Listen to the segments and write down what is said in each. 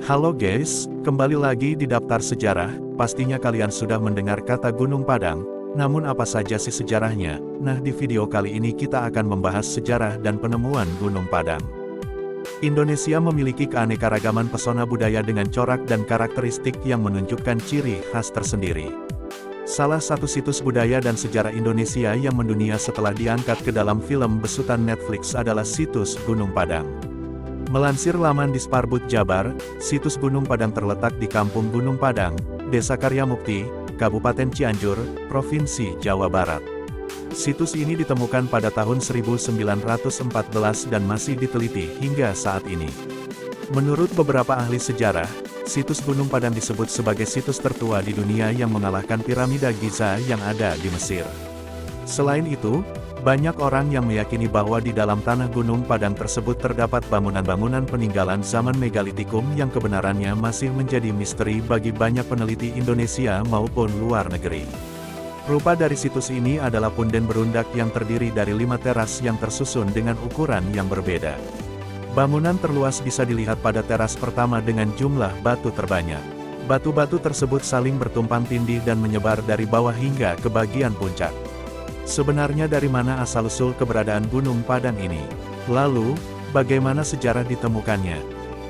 Halo guys, kembali lagi di Daftar Sejarah. Pastinya kalian sudah mendengar kata Gunung Padang, namun apa saja sih sejarahnya? Nah, di video kali ini kita akan membahas sejarah dan penemuan Gunung Padang. Indonesia memiliki keanekaragaman pesona budaya dengan corak dan karakteristik yang menunjukkan ciri khas tersendiri. Salah satu situs budaya dan sejarah Indonesia yang mendunia setelah diangkat ke dalam film besutan Netflix adalah situs Gunung Padang. Melansir laman Disparbud Jabar, situs Gunung Padang terletak di Kampung Gunung Padang, Desa Karyamukti, Kabupaten Cianjur, Provinsi Jawa Barat. Situs ini ditemukan pada tahun 1914 dan masih diteliti hingga saat ini. Menurut beberapa ahli sejarah, situs Gunung Padang disebut sebagai situs tertua di dunia yang mengalahkan piramida Giza yang ada di Mesir. Selain itu, banyak orang yang meyakini bahwa di dalam tanah Gunung Padang tersebut terdapat bangunan-bangunan peninggalan zaman megalitikum yang kebenarannya masih menjadi misteri bagi banyak peneliti Indonesia maupun luar negeri. Rupa dari situs ini adalah punden berundak yang terdiri dari 5 teras yang tersusun dengan ukuran yang berbeda. Bangunan terluas bisa dilihat pada teras pertama dengan jumlah batu terbanyak. Batu-batu tersebut saling bertumpang tindih dan menyebar dari bawah hingga ke bagian puncak. Sebenarnya dari mana asal-usul keberadaan Gunung Padang ini? Lalu, bagaimana sejarah ditemukannya?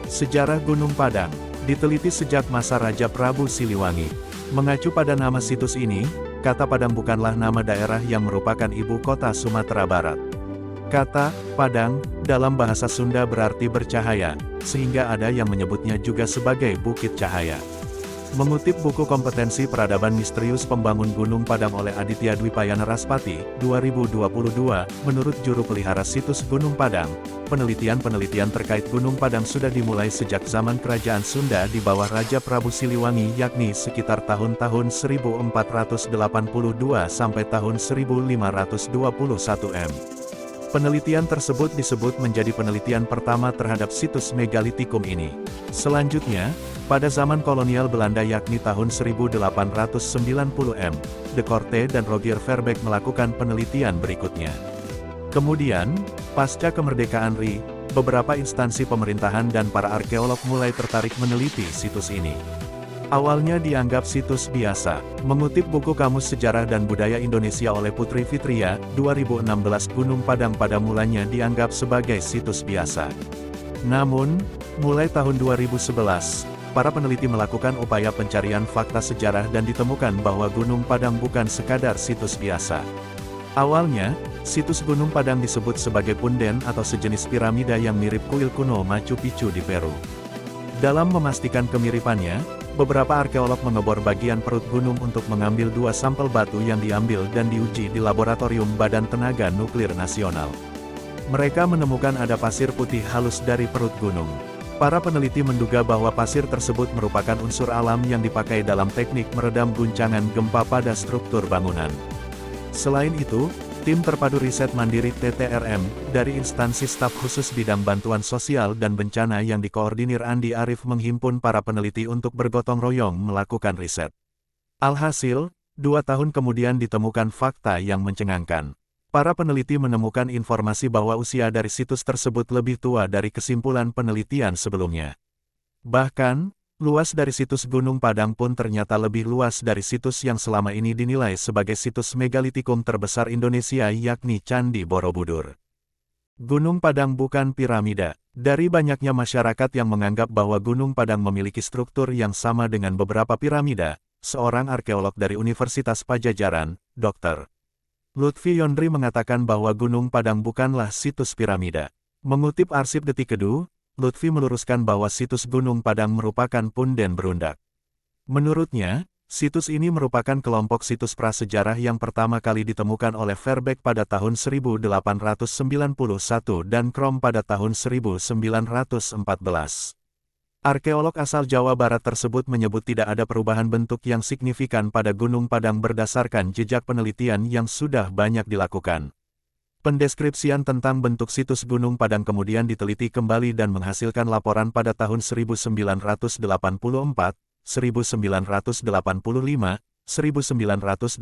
Sejarah Gunung Padang diteliti sejak masa Raja Prabu Siliwangi. Mengacu pada nama situs ini, kata Padang bukanlah nama daerah yang merupakan ibu kota Sumatera Barat. Kata Padang dalam bahasa Sunda berarti bercahaya, sehingga ada yang menyebutnya juga sebagai Bukit Cahaya. Mengutip buku Kompetensi Peradaban Misterius Pembangun Gunung Padang oleh Aditya Dwipayana Raspati, 2022, menurut juru pelihara situs Gunung Padang, penelitian-penelitian terkait Gunung Padang sudah dimulai sejak zaman Kerajaan Sunda di bawah Raja Prabu Siliwangi yakni sekitar tahun-tahun 1482 sampai tahun 1521 m. Penelitian tersebut disebut menjadi penelitian pertama terhadap situs megalitikum ini. Selanjutnya, pada zaman kolonial Belanda yakni tahun 1890 m, De Korte dan Rogier Verbeek melakukan penelitian berikutnya. Kemudian, pasca kemerdekaan RI, beberapa instansi pemerintahan dan para arkeolog mulai tertarik meneliti situs ini. Awalnya dianggap situs biasa. Mengutip buku Kamus Sejarah dan Budaya Indonesia oleh Putri Fitria, 2016 Gunung Padang pada mulanya dianggap sebagai situs biasa. Namun, mulai tahun 2011, para peneliti melakukan upaya pencarian fakta sejarah dan ditemukan bahwa Gunung Padang bukan sekadar situs biasa. Awalnya, situs Gunung Padang disebut sebagai punden atau sejenis piramida yang mirip kuil kuno Machu Picchu di Peru. Dalam memastikan kemiripannya, beberapa arkeolog mengebor bagian perut gunung untuk mengambil 2 sampel batu yang diambil dan diuji di Laboratorium Badan Tenaga Nuklir Nasional. Mereka menemukan ada pasir putih halus dari perut gunung. Para peneliti menduga bahwa pasir tersebut merupakan unsur alam yang dipakai dalam teknik meredam guncangan gempa pada struktur bangunan. Selain itu, Tim Terpadu Riset Mandiri TTRM, dari instansi staf khusus bidang bantuan sosial dan bencana yang dikoordinir Andi Arief menghimpun para peneliti untuk bergotong royong melakukan riset. Alhasil, 2 tahun kemudian ditemukan fakta yang mencengangkan. Para peneliti menemukan informasi bahwa usia dari situs tersebut lebih tua dari kesimpulan penelitian sebelumnya. Bahkan, luas dari situs Gunung Padang pun ternyata lebih luas dari situs yang selama ini dinilai sebagai situs megalitikum terbesar Indonesia yakni Candi Borobudur. Gunung Padang bukan piramida. Dari banyaknya masyarakat yang menganggap bahwa Gunung Padang memiliki struktur yang sama dengan beberapa piramida, seorang arkeolog dari Universitas Padjadjaran, Dr. Lutfi Yondri mengatakan bahwa Gunung Padang bukanlah situs piramida. Mengutip arsip Detik-Kedu, Lutfi meluruskan bahwa situs Gunung Padang merupakan punden berundak. Menurutnya, situs ini merupakan kelompok situs prasejarah yang pertama kali ditemukan oleh Verbeek pada tahun 1891 dan Krom pada tahun 1914. Arkeolog asal Jawa Barat tersebut menyebut tidak ada perubahan bentuk yang signifikan pada Gunung Padang berdasarkan jejak penelitian yang sudah banyak dilakukan. Pendeskripsian tentang bentuk situs Gunung Padang kemudian diteliti kembali dan menghasilkan laporan pada tahun 1984, 1985, 1986,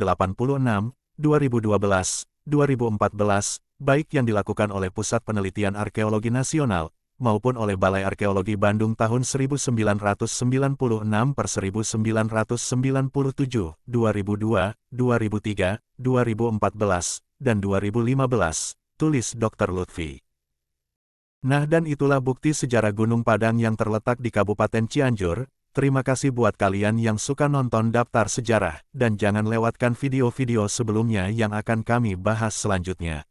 2012, 2014, baik yang dilakukan oleh Pusat Penelitian Arkeologi Nasional, maupun oleh Balai Arkeologi Bandung tahun 1996 per 1997, 2002, 2003, 2014, dan 2015, tulis Dr. Lutfi. Nah dan itulah bukti sejarah Gunung Padang yang terletak di Kabupaten Cianjur. Terima kasih buat kalian yang suka nonton Daftar Sejarah, dan jangan lewatkan video-video sebelumnya yang akan kami bahas selanjutnya.